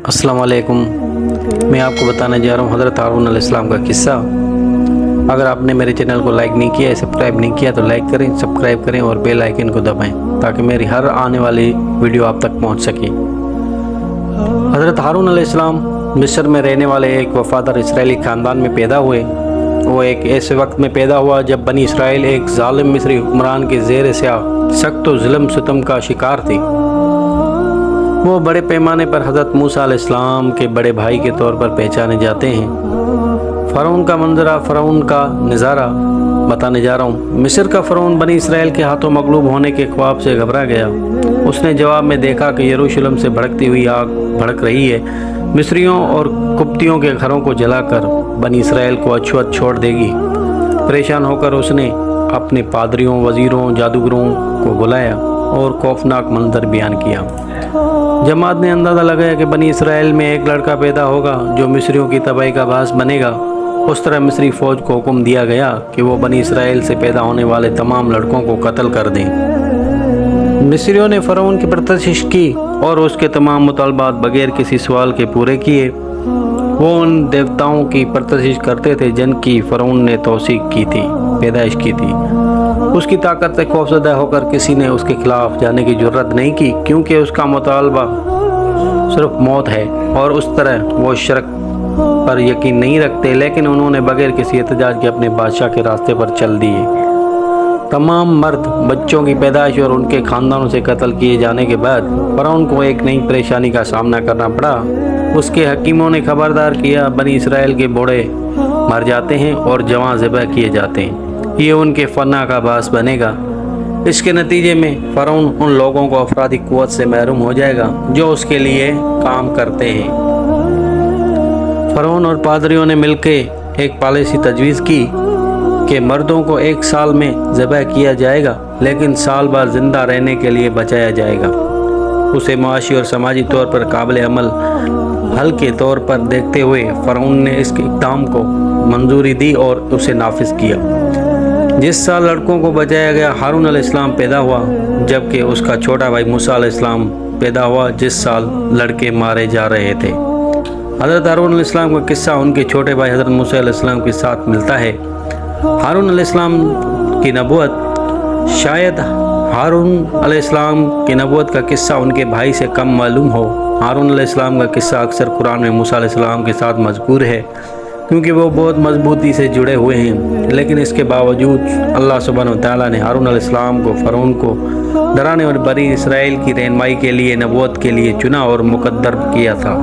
अस्सलाम वालेकुम। मैं आपको बताने जा रहा हूँ हज़रत हारून अलैहिस्सलाम का किस्सा। अगर आपने मेरे चैनल को लाइक नहीं किया है, सब्सक्राइब नहीं किया तो लाइक करें, सब्सक्राइब करें और बेल आइकन को दबाएं ताकि मेरी हर आने वाली वीडियो आप तक पहुँच सके। हज़रत हारून अलैहिस्सलाम मिस्र में रहने वाले एक वफ़ादार इसराइली ख़ानदान में पैदा हुए। वो एक ऐसे वक्त में पैदा हुआ जब बनी इसराइल एक ज़ालिम मिस्री हुक्मरान के ज़ेर स्याह सख्त व ज़ुल्म सितम का शिकार थी। वो बड़े पैमाने पर हज़रत मूसा अलैहिस्सलाम के बड़े भाई के तौर पर पहचाने जाते हैं। फ़िरौन का मंजरा, फ़िरौन का नज़ारा बताने जा रहा हूँ। मिस्र का फ़िरौन बनी इसराइल के हाथों मगलूब होने के ख्वाब से घबरा गया। उसने जवाब में देखा कि यरूशलेम से भड़कती हुई आग भड़क रही है, मिस्रियों और कुप्तियों के घरों को जलाकर बनी इसराइल को अछूत छोड़ देगी। परेशान होकर उसने अपने पादरियों, वज़ीरों, जादूगरों को बुलाया और खौफनाक मंजर बयान किया। जमात ने अंदाज़ा लगाया कि बनी इसराइल में एक लड़का पैदा होगा जो मिस्रियों की तबाही का बास बनेगा। उस तरह मिस्री फ़ौज को हुक्म दिया गया कि वो बनी इसराइल से पैदा होने वाले तमाम लड़कों को कत्ल कर दें। मिस्रियों ने फ़िरौन की परस्तिश की और उसके तमाम मुतालबात बगैर किसी सवाल के पूरे किए। वो उन देवताओं की परस्तिश करते थे जिनकी फ़िरौन ने तौसीक की थी, पैदाइश की थी। उसकी ताकत से खौफजदा होकर किसी ने उसके खिलाफ जाने की जुर्रत नहीं की, क्योंकि उसका मुतालबा सिर्फ मौत है और उस तरह वो शर्क पर यकीन नहीं रखते। लेकिन उन्होंने बगैर किसी एहतजाज के अपने बादशाह के रास्ते पर चल दिए। तमाम मर्द बच्चों की पैदाइश और उनके ख़ानदानों से कत्ल किए जाने के बाद फ़िरौन को एक नई परेशानी का सामना करना पड़ा। उसके हकीमों ने खबरदार किया, बनी इसराइल के बूढ़े मर जाते हैं और जवान ज़िबह किए जाते हैं, ये उनके फना का बास बनेगा। इसके नतीजे में फ़िरौन उन लोगों को अफरादी क़ुव्वत से महरूम हो जाएगा जो उसके लिए काम करते हैं। फ़िरौन और पादरियों ने मिलकर एक पॉलिसी तजवीज़ की कि मर्दों को एक साल में ज़िबह किया जाएगा, लेकिन साल बाद ज़िंदा रहने के लिए बचाया जाएगा। उसे माशी और समाजी तौर पर काबिल अमल हल के तौर पर देखते हुए फ़िरौन ने इस इक़दाम को मंजूरी दी और उसे नाफिज किया। जिस साल लड़कों को बचाया गया, हारून अलैहिस्सलाम पैदा हुआ, जबकि उसका छोटा भाई मूसा अलैहिस्सलाम पैदा हुआ जिस साल लड़के मारे जा रहे थे। हज़रत हारून अलैहिस्सलाम का किस्सा उनके छोटे भाई हज़रत मूसा अलैहिस्सलाम के साथ मिलता है। हारून अलैहिस्सलाम की नबूवत, शायद हारून अलैहिस्सलाम की नबूवत का किस्सा उनके भाई से कम मालूम हो। हारून अलैहिस्सलाम का किस्सा अक्सर कुरान में मूसा अलैहिस्सलाम के साथ मज़कूर है, क्योंकि वो बहुत मजबूती से जुड़े हुए हैं। लेकिन इसके बावजूद अल्लाह सुब्हानहू व तआला ने हारून अलैहिस्सलाम को फ़िरौन को डराने और बनी इसराइल की रहनुमाई के लिए, नबूवत के लिए चुना और मुक़द्दर किया था।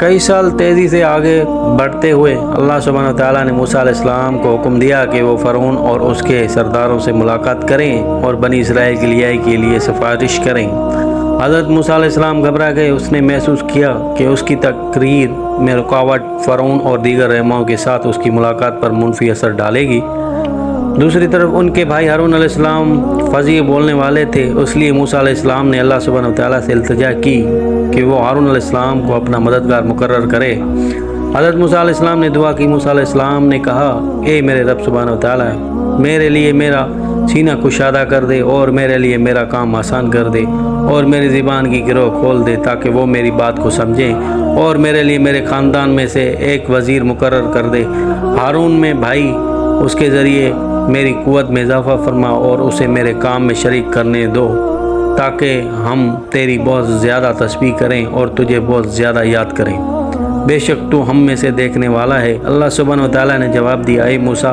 कई साल तेज़ी से आगे बढ़ते हुए अल्लाह सुब्हानहू व तआला ने मूसा अलैहिस्सलाम को हुक्म दिया कि वो फ़िरौन और उसके सरदारों से मुलाकात करें और बनी इसराइल की लियाई के लिए सिफारिश करें। हज़रत मूसा अलैहिस्सलाम घबरा गए। उसने महसूस किया कि उसकी तकरीर में रुकावट फ़िरौन और दीगर रहनुमाओं के साथ उसकी मुलाकात पर मुनफी असर डालेगी। दूसरी तरफ उनके भाई हारून अलैहिस्सलाम फज़ीह बोलने वाले थे, इसलिए मूसा अलैहिस्सलाम ने अल्लाह सुब्हानहू व तआला से इल्तिजा की कि वो हारून अलैहिस्सलाम को अपना मददगार मुकर्रर करे। हज़रत मूसा अलैहिस्सलाम ने दुआ की। मूसा अलैहिस्सलाम ने कहा, ए मेरे रब सुब्हानहू व तआला, मेरे लिए मेरा सीना कुशादा कर दे और मेरे लिए मेरा काम आसान कर दे और मेरी ज़बान की गिरोह खोल दे ताकि वो मेरी बात को समझें और मेरे लिए मेरे ख़ानदान में से एक वज़ीर मुकर्रर कर दे। हारून में भाई, उसके ज़रिए मेरी क़ुव्वत में इजाफ़ा फरमा और उसे मेरे काम में शरीक करने दो ताकि हम तेरी बहुत ज़्यादा तस्बीह करें और तुझे बहुत ज़्यादा याद करें। बेशक तू हम में से देखने वाला है। अल्लाह सुब्हानहू व तआला ने जवाब दिया, ए मूसा,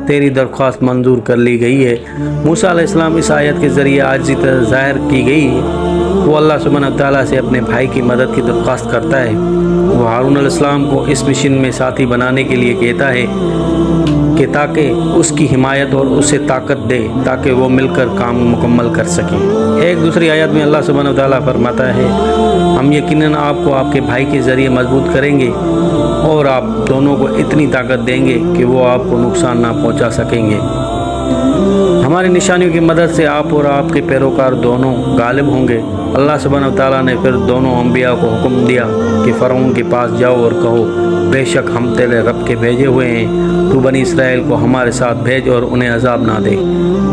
तेरी दरख्वास्त मंजूर कर ली गई है। मूसा अलैहिस्सलाम इस आयत के ज़रिए आजिज़ी ज़ाहिर की गई। वो अल्लाह सुब्हानहू व तआला से अपने भाई की मदद की दरख्वास्त करता है। वो हारून अलैहिस्सलाम को इस मिशन में साथी बनाने के लिए कहता है कि ताकि उसकी हिमायत और उसे ताकत दे ताकि वो मिलकर काम मुकम्मल कर सकें। एक दूसरी आयत में अल्लाह सुब्हानहू व तआला फरमाता है, हम यकीनन आपको आपके भाई के ज़रिए मजबूत करेंगे और आप दोनों को इतनी ताकत देंगे कि वो आपको नुकसान ना पहुंचा सकेंगे। हमारी निशानियों की मदद से आप और आपके पैरोकार दोनों गालिब होंगे। अल्लाह सुब्हानहू व तआला ने फिर दोनों अम्बिया को हुक्म दिया कि फ़िरौन के पास जाओ और कहो, बेशक हम तेरे रब के भेजे हुए हैं, तू बनी इसराइल को हमारे साथ भेज और उन्हें अजाब ना दे।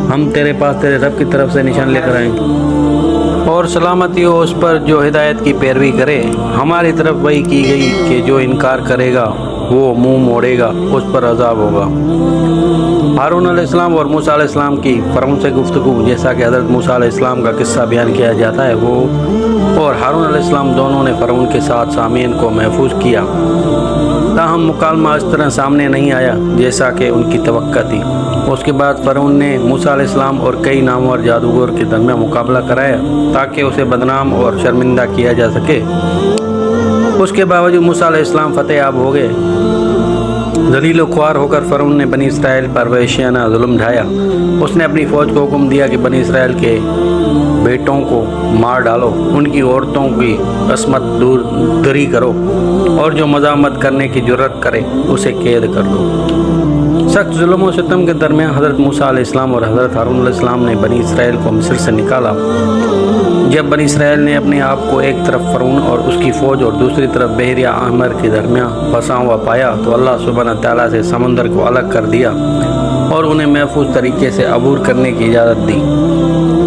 हम तेरे पास तेरे रब की तरफ से निशान लेकर आएंगे। اور سلامتی ہو اس پر جو ہدایت کی پیروی کرے۔ ہماری طرف وحی کی گئی کہ جو انکار کرے گا وہ منہ موڑے گا، اس پر عذاب ہوگا۔ ہارون علیہ السلام اور موسیٰ علیہ السلام کی فرعون سے گفتگو۔ جیسا کہ حضرت موسیٰ علیہ السلام کا قصہ بیان کیا جاتا ہے، وہ اور ہارون علیہ السلام دونوں نے فرعون کے ساتھ سامعین کو محفوظ کیا، تاہم مکالمہ اس طرح سامنے نہیں آیا جیسا کہ ان کی توقع تھی۔ اس کے بعد فرعون نے موسیٰ علیہ السلام اور کئی نامور جادوگر کے درمیان مقابلہ کرایا تاکہ اسے بدنام اور شرمندہ کیا جا سکے۔ اس کے باوجود موسیٰ علیہ السلام فتح یاب ہو گئے۔ ذلیل و خوار ہو کر فرعون نے بنی اسرائیل پر وحشیانہ ظلم ڈھایا۔ اس نے اپنی فوج کو حکم دیا کہ بنی اسرائیل کے بیٹوں کو مار ڈالو، ان کی عورتوں کی عصمت دور دری کرو، اور جو مزاحمت کرنے کی جرت کرے اسے قید کر دو۔ سخت ظلم و ستم کے درمیان حضرت موسیٰ علیہ السلام اور حضرت ہارون علیہ السلام نے بنی اسرائیل کو مصر سے نکالا۔ جب بنی اسرائیل نے اپنے آپ کو ایک طرف فرعون اور اس کی فوج اور دوسری طرف بحیرہ احمر کے درمیان پھنسا ہوا پایا تو اللہ سبحانہ تعالیٰ سے سمندر کو الگ کر دیا اور انہیں محفوظ طریقے سے عبور کرنے کی اجازت دی۔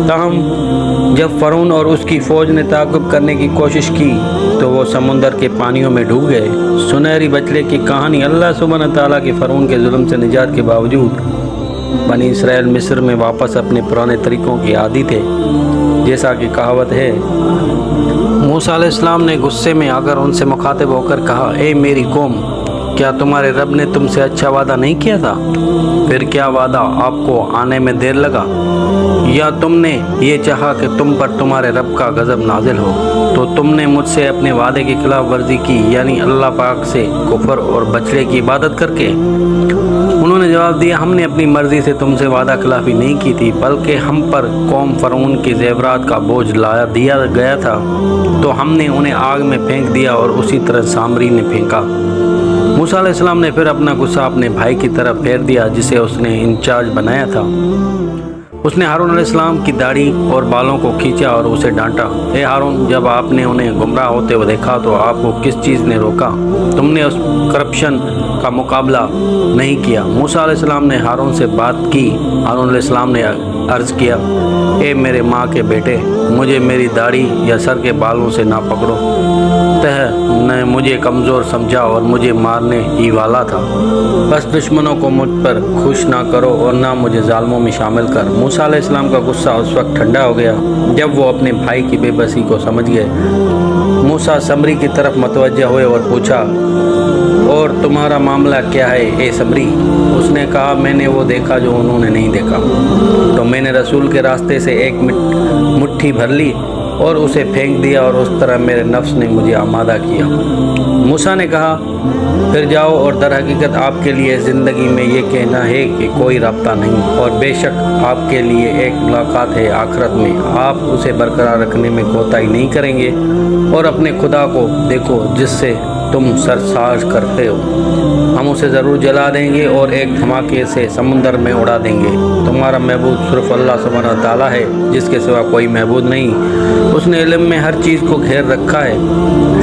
تاہم جب فرعون اور اس کی فوج نے تعاقب کرنے کی کوشش کی تو وہ سمندر کے پانیوں میں ڈوب گئے۔ سنہری بچڑے کی کہانی۔ اللہ سبحانہ تعالیٰ کے فرعون کے ظلم سے نجات کے باوجود بنی اسرائیل مصر میں واپس اپنے پرانے طریقوں کی عادی تھے۔ جیسا کہ کہاوت ہے، موسیٰ علیہ السلام نے غصے میں آ کر ان سے مخاطب ہو کر کہا، اے میری قوم، کیا تمہارے رب نے تم سے اچھا وعدہ نہیں کیا تھا؟ پھر کیا وعدہ آپ کو آنے میں دیر لگا؟ یا تم نے یہ چاہا کہ تم پر تمہارے رب کا غضب نازل ہو تو تم نے مجھ سے اپنے وعدے کی خلاف ورزی کی، یعنی اللہ پاک سے کفر اور بچڑے کی عبادت کر کے؟ انہوں نے جواب دیا، ہم نے اپنی مرضی سے تم سے وعدہ خلافی نہیں کی تھی، بلکہ ہم پر قوم فرعون کے زیورات کا بوجھ لایا دیا گیا تھا تو ہم نے انہیں آگ میں پھینک دیا اور اسی طرح سامری نے پھینکا۔ موسیٰ علیہ السلام نے پھر اپنا غصہ اپنے بھائی کی طرف پھیر دیا جسے اس نے انچارج بنایا تھا۔ اس نے ہارون علیہ السلام کی داڑھی اور بالوں کو کھینچا اور اسے ڈانٹا، اے ہارون، جب آپ نے انہیں گمراہ ہوتے ہوئے دیکھا تو آپ کو کس چیز نے روکا؟ تم نے اس کرپشن کا مقابلہ نہیں کیا۔ موسیٰ علیہ السلام نے ہارون سے بات کی۔ ہارون علیہ السلام نے عرض کیا، اے میرے ماں کے بیٹے، مجھے میری داڑھی یا سر کے بالوں سے نہ پکڑو، نے مجھے کمزور سمجھا اور مجھے مارنے ہی والا تھا، بس دشمنوں کو مجھ پر خوش نہ کرو اور نہ مجھے ظالموں میں شامل کر۔ موسیٰ علیہ السلام کا غصہ اس وقت ٹھنڈا ہو گیا جب وہ اپنے بھائی کی بے بسی کو سمجھ گئے۔ موسیٰ سمری کی طرف متوجہ ہوئے اور پوچھا، اور تمہارا معاملہ کیا ہے اے سمری؟ اس نے کہا، میں نے وہ دیکھا جو انہوں نے نہیں دیکھا، تو میں نے رسول کے راستے سے ایک مٹھی بھر لی اور اسے پھینک دیا اور اس طرح میرے نفس نے مجھے آمادہ کیا۔ موسیٰ نے کہا، پھر جاؤ اور در حقیقت آپ کے لیے زندگی میں یہ کہنا ہے کہ کوئی رابطہ نہیں، اور بے شک آپ کے لیے ایک ملاقات ہے آخرت میں، آپ اسے برقرار رکھنے میں کوتاہی نہیں کریں گے، اور اپنے خدا کو دیکھو جس سے تم سرساز کرتے ہو، ہم اسے ضرور جلا دیں گے اور ایک دھماکے سے سمندر میں اڑا دیں گے۔ تمہارا معبود صرف اللہ سبحانہ تعالیٰ ہے جس کے سوا کوئی معبود نہیں، اس نے علم میں ہر چیز کو گھیر رکھا ہے۔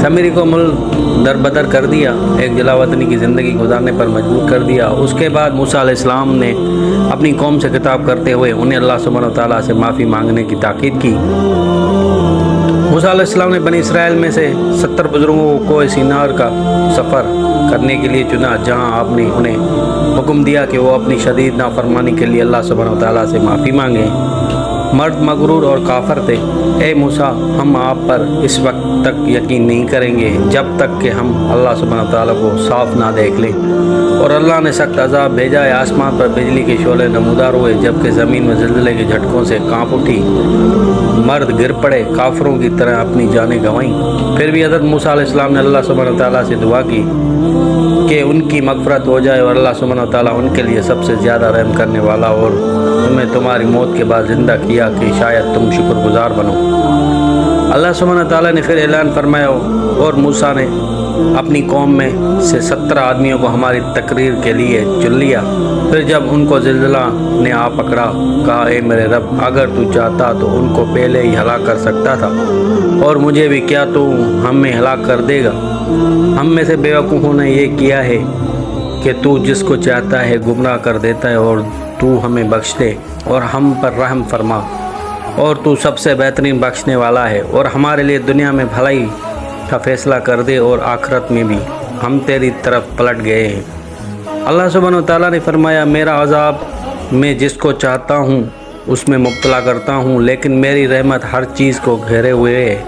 سمری کو ملک در بدر کر دیا، ایک جلا وطنی کی زندگی گزارنے پر مجبور کر دیا۔ اس کے بعد موسیٰ علیہ السلام نے اپنی قوم سے خطاب کرتے ہوئے انہیں اللہ سبحانہ تعالیٰ سے معافی مانگنے کی تاکید کی۔ موسیٰ علیہ السلام نے بنی اسرائیل میں سے 70 بزرگوں کو کوہ سینار کا سفر کرنے کے لیے چنا، جہاں آپ نے انہیں حکم دیا کہ وہ اپنی شدید نافرمانی کے لیے اللہ سبحانہ تعالیٰ سے معافی مانگیں۔ مرد مغرور اور کافر تھے۔ اے موسیٰ، ہم آپ پر اس وقت تک یقین نہیں کریں گے جب تک کہ ہم اللہ سبحانہ تعالیٰ کو صاف نہ دیکھ لیں۔ اور اللہ نے سخت عذاب بھیجا ہے، آسمان پر بجلی کے شعلے نمودار ہوئے، جبکہ زمین میں زلزلے کے جھٹکوں سے کانپ اٹھی، مرد گر پڑے، کافروں کی طرح اپنی جانیں گنوائیں۔ پھر بھی حضرت موسیٰ علیہ السلام نے اللہ سبحانہ تعالیٰ سے دعا کی کہ ان کی مغفرت ہو جائے، اور اللہ سبحانہ تعالیٰ ان کے لیے سب سے زیادہ رحم کرنے والا، اور تمہیں تمہاری موت کے بعد زندہ کیا کہ شاید تم شکر گزار بنو۔ اللہ سبحانہ تعالیٰ نے پھر اعلان فرمایا، اور موسیٰ نے اپنی قوم میں سے 70 آدمیوں کو ہماری تقریر کے لیے چن لیا۔ پھر جب ان کو زلزلہ نے آ پکڑا، کہا، اے میرے رب، اگر تو چاہتا تو ان کو پہلے ہی ہلاک کر سکتا تھا، اور مجھے بھی کیا تو ہمیں ہلاک کر دے گا؟ ہم میں سے بیوقوفوں نے یہ کیا ہے کہ تو جس کو چاہتا ہے گمراہ کر دیتا ہے، اور تو ہمیں بخش دے اور ہم پر رحم فرما۔ اور تو سب سے بہترین بخشنے والا ہے، اور ہمارے لیے دنیا میں بھلائی کا فیصلہ کر دے اور آخرت میں بھی ہم تیری طرف پلٹ گئے ہیں۔ اللہ سبحانہ و تعالیٰ نے فرمایا، میرا عذاب میں جس کو چاہتا ہوں اس میں مبتلا کرتا ہوں، لیکن میری رحمت ہر چیز کو گھیرے ہوئے ہے۔